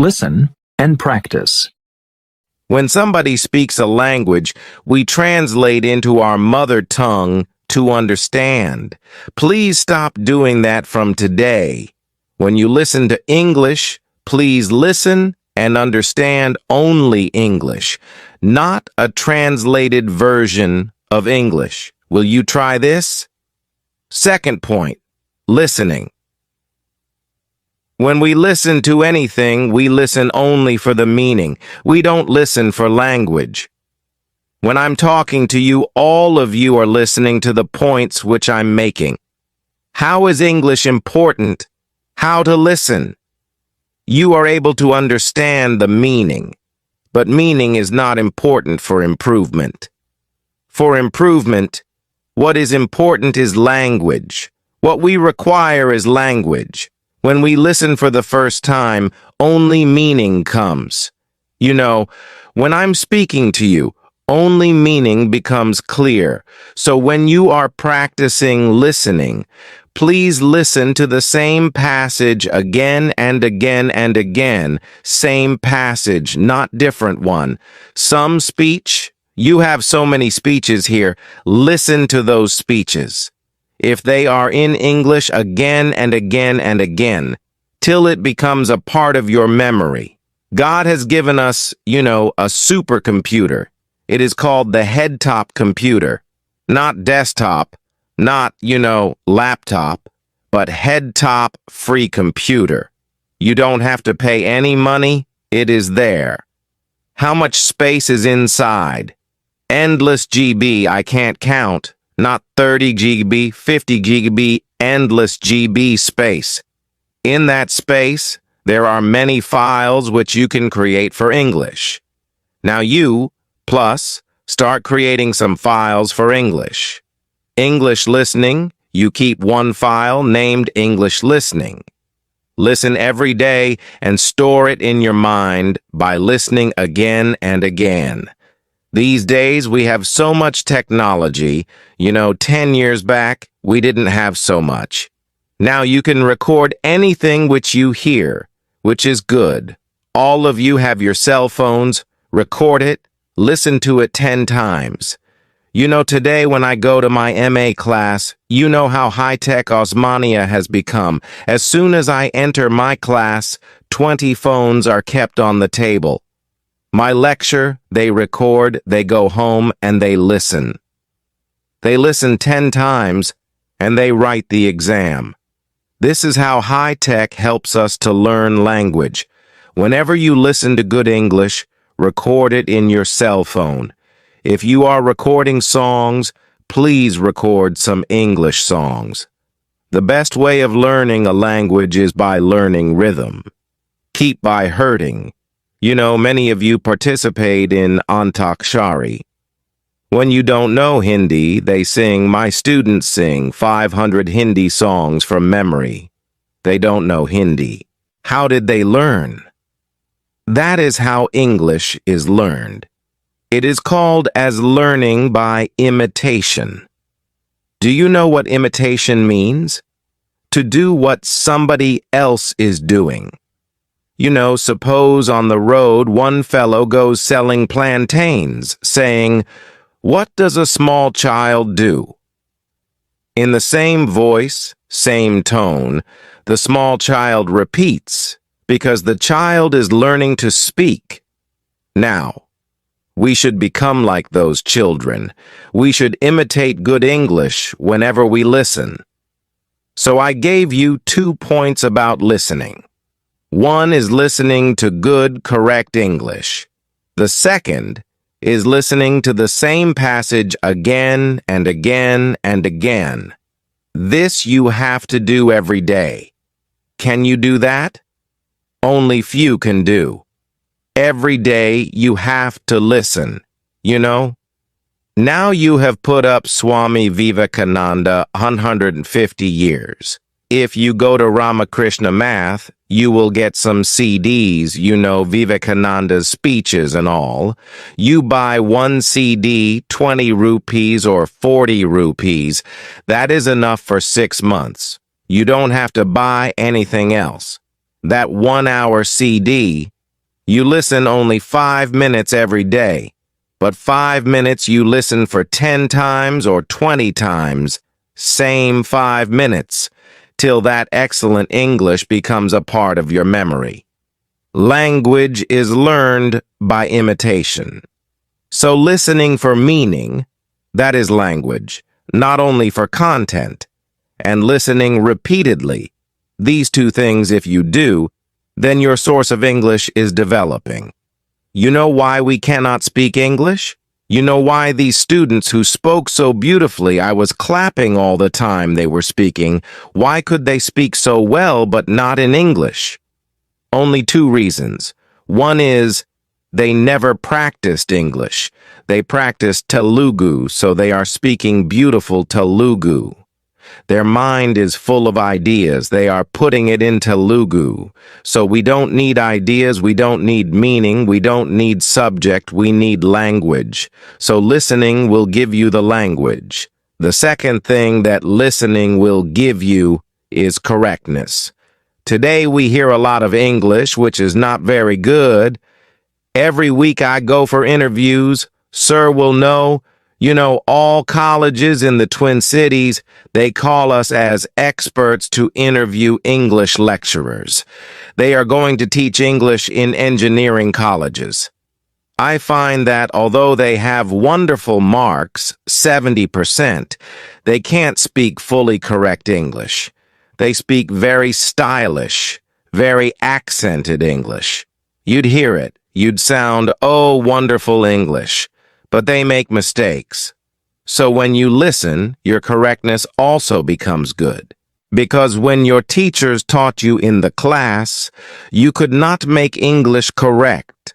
Listen and practice. When somebody speaks a language, we translate into our mother tongue to understand. Please stop doing that from today. When you listen to English, please listen and understand only English, not a translated version of English. Will you try this? Second point, listening. When we listen to anything, we listen only for the meaning. We don't listen for language. When I'm talking to you, all of you are listening to the points which I'm making. How is English important? How to listen? You are able to understand the meaning, but meaning is not important for improvement. For improvement, what is important is language. What we require is language. When we listen for the first time, only meaning comes. You know, when I'm speaking to you, only meaning becomes clear. So when you are practicing listening, please listen to the same passage again and again and again. Same passage, not different one. Some speech, you have so many speeches here. Listen to those speeches. If they are in English again and again and again, till it becomes a part of your memory. God has given us, a supercomputer. It is called the head-top computer. Not desktop, not, laptop, but head-top free computer. You don't have to pay any money. It is there. How much space is inside? Endless GB, I can't count. Not 30 GB, 50 GB, endless GB space. In that space, there are many files which you can create for English. Now you, plus, start creating some files for English. English listening, you keep one file named English listening. Listen every day and store it in your mind by listening again and again. These days, we have so much technology. 10 years back, we didn't have so much. Now you can record anything which you hear, which is good. All of you have your cell phones. Record it. Listen to it 10 times. Today when I go to my MA class, you know how high-tech Osmania has become. As soon as I enter my class, 20 phones are kept on the table. My lecture, they record, they go home, and they listen. They listen 10 times, and they write the exam. This is how high-tech helps us to learn language. Whenever you listen to good English, record it in your cell phone. If you are recording songs, please record some English songs. The best way of learning a language is by learning rhythm. Keep by hurting. Many of you participate in Antakshari. When you don't know Hindi, my students sing 500 Hindi songs from memory. They don't know Hindi. How did they learn? That is how English is learned. It is called as learning by imitation. Do you know what imitation means? To do what somebody else is doing. Suppose on the road one fellow goes selling plantains, saying, "What does a small child do?" In the same voice, same tone, the small child repeats, because the child is learning to speak. Now, we should become like those children. We should imitate good English whenever we listen. So I gave you 2 points about listening. One is listening to good, correct English. The second is listening to the same passage again and again and again. This you have to do every day. Can you do that? Only few can do. Every day you have to listen, Now you have put up Swami Vivekananda 150 years. If you go to Ramakrishna Math, you will get some CDs, Vivekananda's speeches and all. You buy one CD, 20 rupees or 40 rupees. That is enough for 6 months. You don't have to buy anything else. That 1-hour CD You listen only 5 minutes every day, but 5 minutes you listen for 10 times or 20 times, same 5 minutes, till that excellent English becomes a part of your memory. Language is learned by imitation. So listening for meaning, that is language, not only for content, and listening repeatedly. These two things, if you do, then your source of English is developing. You know why we cannot speak English? You know why these students who spoke so beautifully, I was clapping all the time they were speaking, why could they speak so well but not in English? Only two reasons. One is they never practiced English. They practiced Telugu, so they are speaking beautiful Telugu. Their mind is full of ideas. They are putting it in Telugu. So we don't need ideas, we don't need meaning, we don't need subject, we need language. So listening will give you the language. The second thing that listening will give you is correctness. Today we hear a lot of English, which is not very good. Every week I go for interviews. Sir will know. All colleges in the Twin Cities, they call us as experts to interview English lecturers. They are going to teach English in engineering colleges. I find that although they have wonderful marks, 70%, they can't speak fully correct English. They speak very stylish, very accented English. You'd hear it. You'd sound, oh, wonderful English. But they make mistakes. So when you listen, your correctness also becomes good. Because when your teachers taught you in the class, you could not make English correct.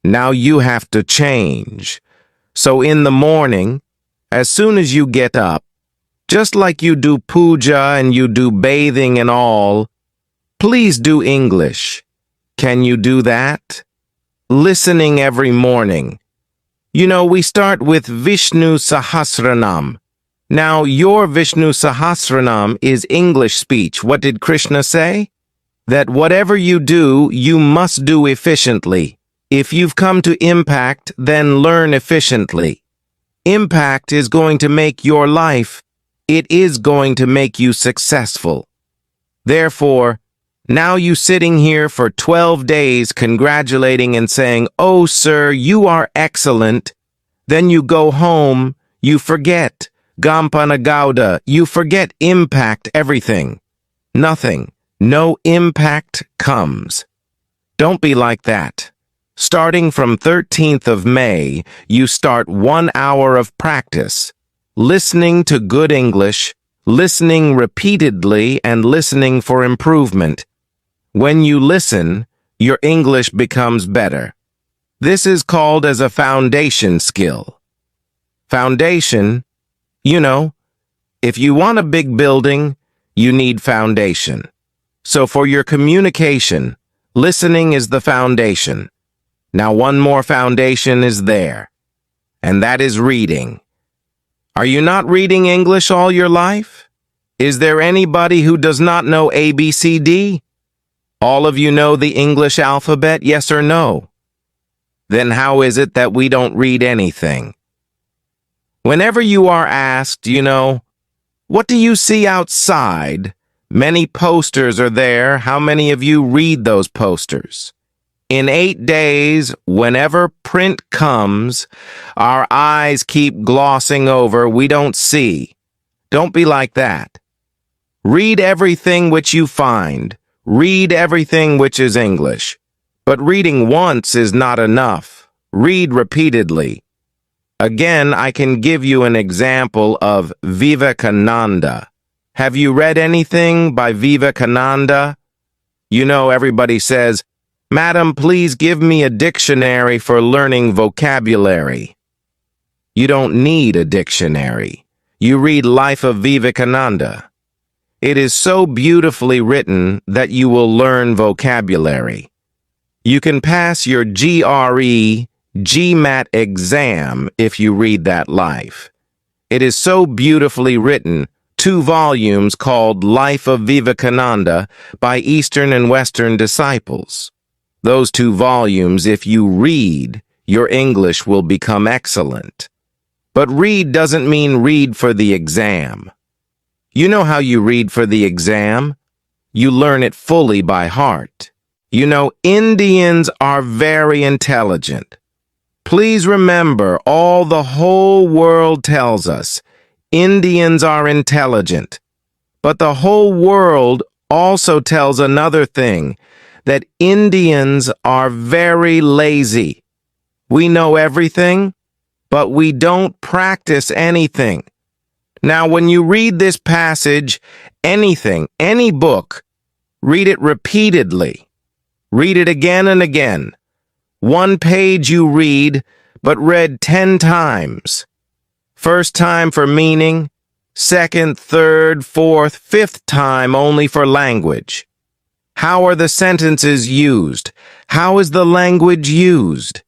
Now you have to change. So in the morning, as soon as you get up, just like you do puja and you do bathing and all, please do English. Can you do that? Listening every morning. We start with Vishnu Sahasranam. Now, your Vishnu Sahasranam is English speech. What did Krishna say? That whatever you do, you must do efficiently. If you've come to impact, then learn efficiently. Impact is going to make your life. It is going to make you successful. Therefore, now you sitting here for 12 days congratulating and saying, "Oh, sir, you are excellent." Then you go home, you forget Gampana Gauda, you forget impact everything. Nothing. No impact comes. Don't be like that. Starting from 13th of May, you start 1 hour of practice. Listening to good English, listening repeatedly, and listening for improvement. When you listen, your English becomes better. This is called as a foundation skill. Foundation, if you want a big building, you need foundation. So for your communication, listening is the foundation. Now one more foundation is there, and that is reading. Are you not reading English all your life? Is there anybody who does not know ABCD? All of you know the English alphabet, yes or no? Then how is it that we don't read anything? Whenever you are asked, what do you see outside? Many posters are there. How many of you read those posters? In 8 days, whenever print comes, our eyes keep glossing over. We don't see. Don't be like that. Read everything which you find. Read everything which is English. But reading once is not enough. Read repeatedly. Again, I can give you an example of Vivekananda. Have you read anything by Vivekananda? Everybody says, "Madam, please give me a dictionary for learning vocabulary." You don't need a dictionary. You read Life of Vivekananda. It is so beautifully written that you will learn vocabulary. You can pass your GRE, GMAT exam if you read that life. It is so beautifully written, 2 volumes called Life of Vivekananda by Eastern and Western disciples. Those 2 volumes, if you read, your English will become excellent. But read doesn't mean read for the exam. You know how you read for the exam? You learn it fully by heart. You know, Indians are very intelligent. Please remember, all the whole world tells us, Indians are intelligent. But the whole world also tells another thing, that Indians are very lazy. We know everything, but we don't practice anything. Now, when you read this passage, anything, any book, read it repeatedly. Read it again and again. 1 page you read, but read 10 times. First time for meaning, second, third, fourth, fifth time only for language. How are the sentences used? How is the language used?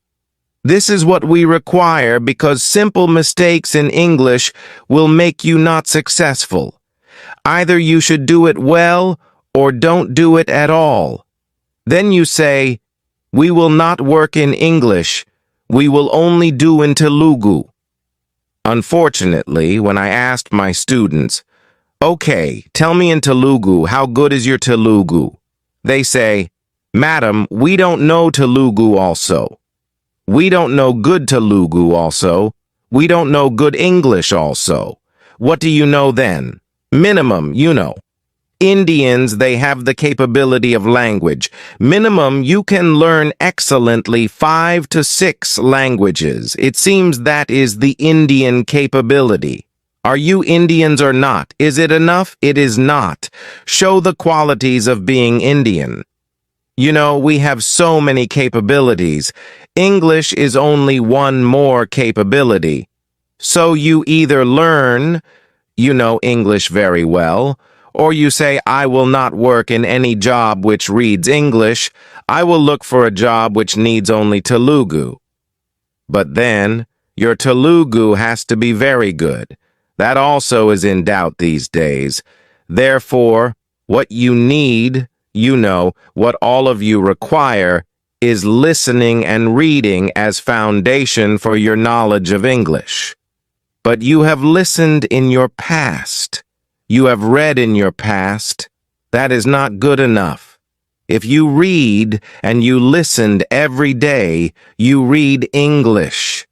This is what we require because simple mistakes in English will make you not successful. Either you should do it well or don't do it at all. Then you say, we will not work in English. We will only do in Telugu. Unfortunately, when I asked my students, okay, tell me in Telugu, how good is your Telugu? They say, Madam, we don't know Telugu also. We don't know good Telugu also. We don't know good English also. What do you know then? Minimum, you know. Indians, they have the capability of language. Minimum, you can learn excellently 5 to 6 languages. It seems that is the Indian capability. Are you Indians or not? Is it enough? It is not. Show the qualities of being Indian. You know, we have so many capabilities. English is only one more capability. So you either learn, you know English very well, or you say, I will not work in any job which reads English. I will look for a job which needs only Telugu. But then, your Telugu has to be very good. That also is in doubt these days. Therefore, what you need, you know, what all of you require, is listening and reading as foundation for your knowledge of English. But you have listened in your past. You have read in your past. That is not good enough. If you read and you listened every day, you read English.